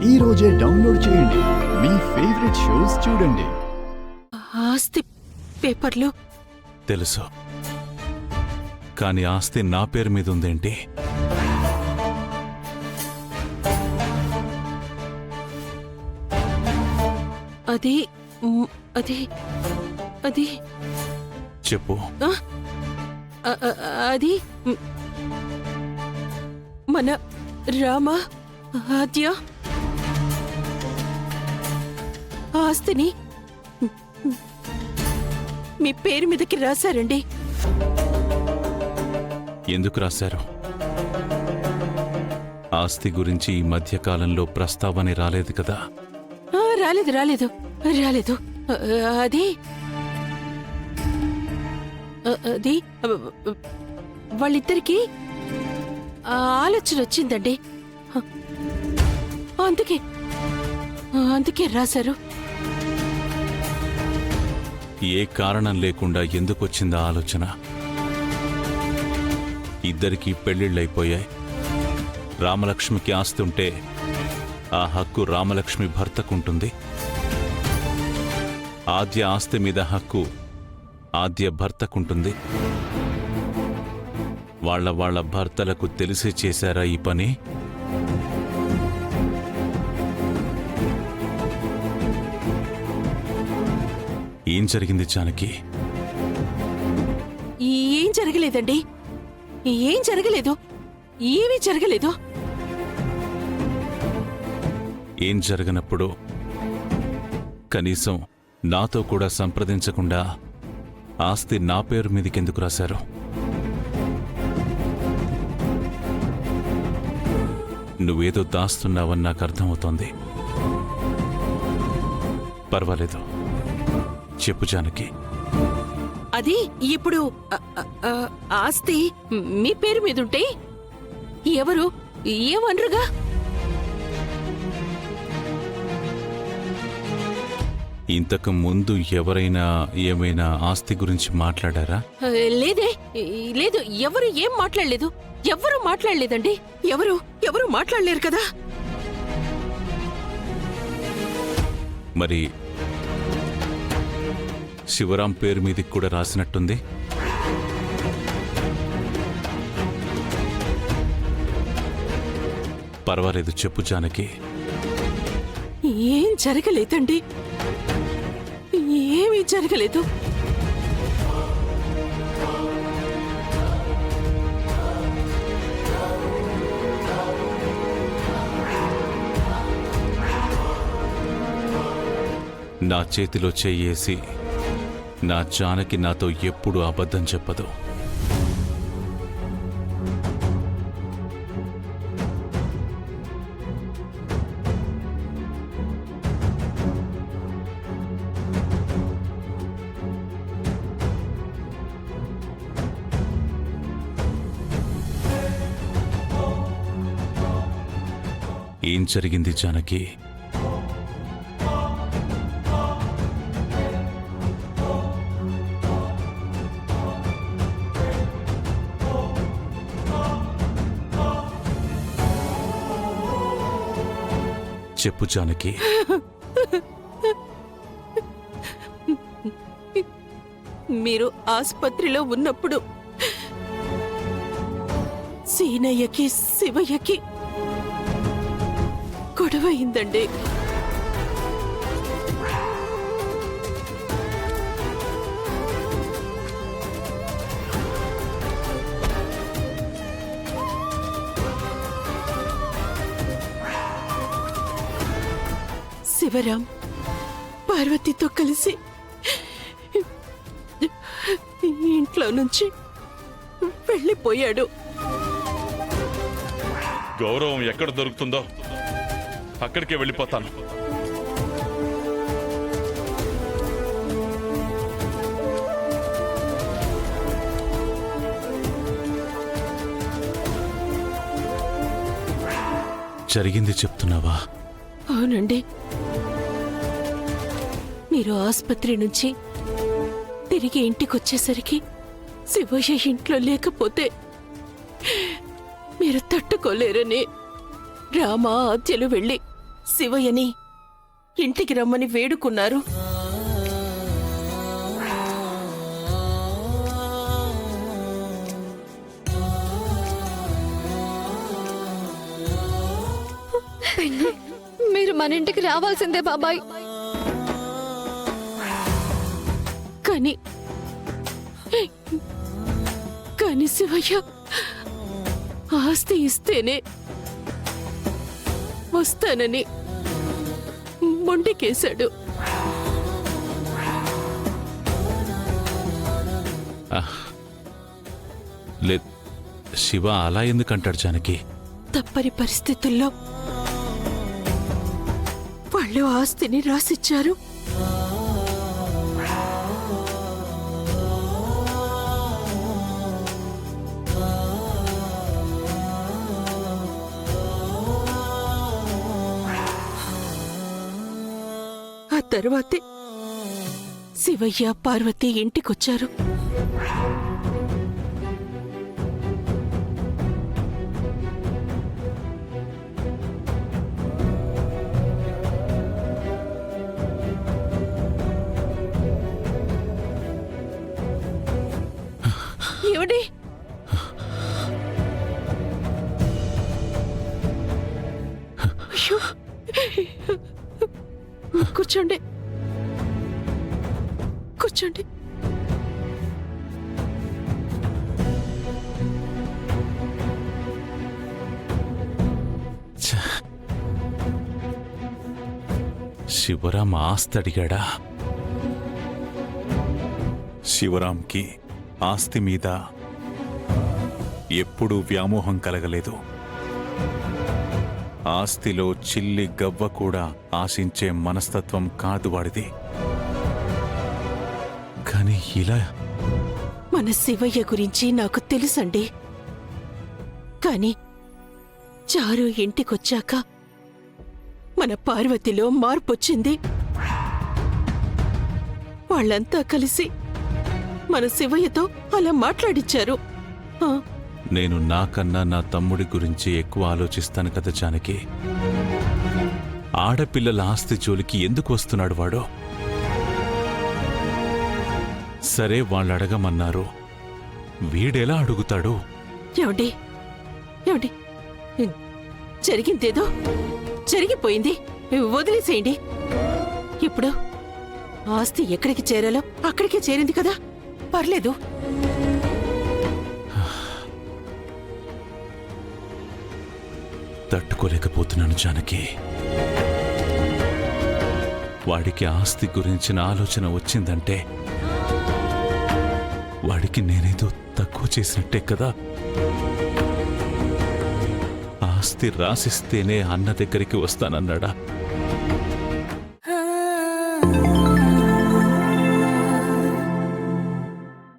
ఈ రోజే డౌన్లోడ్ చేయండి. మీ ఫేవరెట్ షోస్ చూడండి. ఆస్తి పేపర్లు తెలుసు, కానీ ఆస్తి నా పేరు మీద ఉందేంటి? అది అది అది చెప్పు. అది మన రామ ఆద్య ఆస్తిని మీ పేరు మీదకి రాశారండి. ఎందుకు రాశారు? ఆస్తి గురించి ఈ మధ్య కాలంలో ప్రస్తావన రాలేదు కదా. రాలేదు రాలేదు రాలేదు. అది అది వాళ్ళిద్దరికి ఆలోచన వచ్చిందండి. అందుకే అందుకే రాశారు. ఏ కారణం లేకుండా ఎందుకొచ్చిందా ఆలోచన? ఇద్దరికీ పెళ్లిళ్ళైపోయాయి. రామలక్ష్మికి ఆస్తి ఉంటే ఆ హక్కు రామలక్ష్మి భర్తకుంటుంది. ఆద్య ఆస్తి మీద హక్కు ఆద్య భర్తకుంటుంది. వాళ్ళ భర్తలకు తెలిసి చేశారా ఈ పని? ఏం జరిగింది జానకి? ఏం జరగలేదండి. ఏం జరగలేదు. ఏమీ జరగలేదు. ఏం జరగనప్పుడు కనీసం నాతో కూడా సంప్రదించకుండా ఆస్తి నా పేరు మీదకెందుకు రాశారు? నువ్వేదో దాస్తున్నావని నాకు అర్థమవుతోంది. పర్వాలేదు, చెప్పు జానకి. అది ఇప్పుడు ఆస్తి మీ పేరు మీదుంటే ఎవరు ఏమనరుగా? ఇంతకు ముందు ఎవరైనా ఏమైనా ఆస్తి గురించి మాట్లాడారా? లేదే, లేదు. ఎవరు ఏం మాట్లాడలేదు. ఎవరు మాట్లాడలేదండి. ఎవరు మాట్లాడలేరు కదా. మరి శివరాం పేరు మీదకి కూడా రాసినట్టుంది. పర్వాలేదు, చెప్పు జానకి. ఏం జరగలేదండి. ఏమీ జరగలేదు. నా చేతిలో చెయ్యేసి నా జానకి నాతో ఎప్పుడూ అబద్ధం చెప్పదు. ఏం జరిగింది జానకి? చెప్పు జానకి. మీరు ఆసుపత్రిలో ఉన్నప్పుడు సీనయ్యకి శివయ్యకి గొడవ అయిందండి. శివరాం పార్వతితో కలిసి ఇంట్లో నుంచి వెళ్ళిపోయాడు. గౌరవం ఎక్కడ దొరుకుతుందో అక్కడికే వెళ్ళిపోతాను. జరిగింది చెప్తున్నావా? అవునండి. మీరు ఆసుపత్రి నుంచి తిరిగి ఇంటికొచ్చేసరికి శివయ్య ఇంట్లో లేకపోతే మీరు తట్టుకోలేరని రామ ఆద్యలు వెళ్ళి శివయ్యని ఇంటికి రమ్మని వేడుకున్నారు. మీరు మన ఇంటికి రావాల్సిందే బాబాయ్. కానీ కానీ శివయ్య ఆస్తి ఇస్తేనే వస్తానని మొండికేశాడు. లేదు, శివ అలా ఎందుకంటాడు జానకి? తప్పని పరిస్థితుల్లో వాళ్ళు ఆస్తిని రాసిచ్చారు. ఆ తర్వాతే శివయ్య పార్వతి ఇంటికొచ్చారు. ఏమండి? అయ్యో, కూర్చోండి కూర్చోండి. శివరాం ఆస్తి అడిగాడా? శివరాంకి ఆస్తి మీద ఎప్పుడూ వ్యామోహం కలగలేదు. ఆస్తిలో చిల్లి గవ్వ కూడా ఆశించే మనస్తత్వం కాదు వాడిది. కానీ ఇలా మన శివయ్య గురించి నాకు తెలుసండి. కాని చారు ఇంటికొచ్చాక మన పార్వతిలో మార్పొచ్చింది. వాళ్ళంతా కలిసి మన శివయ్యతో అలా మాట్లాడిచ్చారు. నేను నాకన్నా నా తమ్ముడి గురించి ఎక్కువ ఆలోచిస్తాను కదా జానకి. ఆడపిల్లల ఆస్తి జోలికి ఎందుకు వస్తున్నాడు వాడు? సరే, వాళ్ళు అడగమన్నారు, వీడెలా అడుగుతాడు? ఏమండి ఏమండి, జరిగిందేదో జరిగిపోయింది, వదిలేసేయండి. ఇప్పుడు ఆస్తి ఎక్కడికి చేరాలో అక్కడికే చేరింది కదా, పర్లేదు. తట్టుకోలేకపోతున్నాను జానకి. వాడికి ఆస్తి గురించిన ఆలోచన వచ్చిందంటే వాడికి నేనేదో తక్కువ చేసినట్టే కదా. ఆస్తి రాసిస్తేనే అన్న దగ్గరికి వస్తానన్నాడా?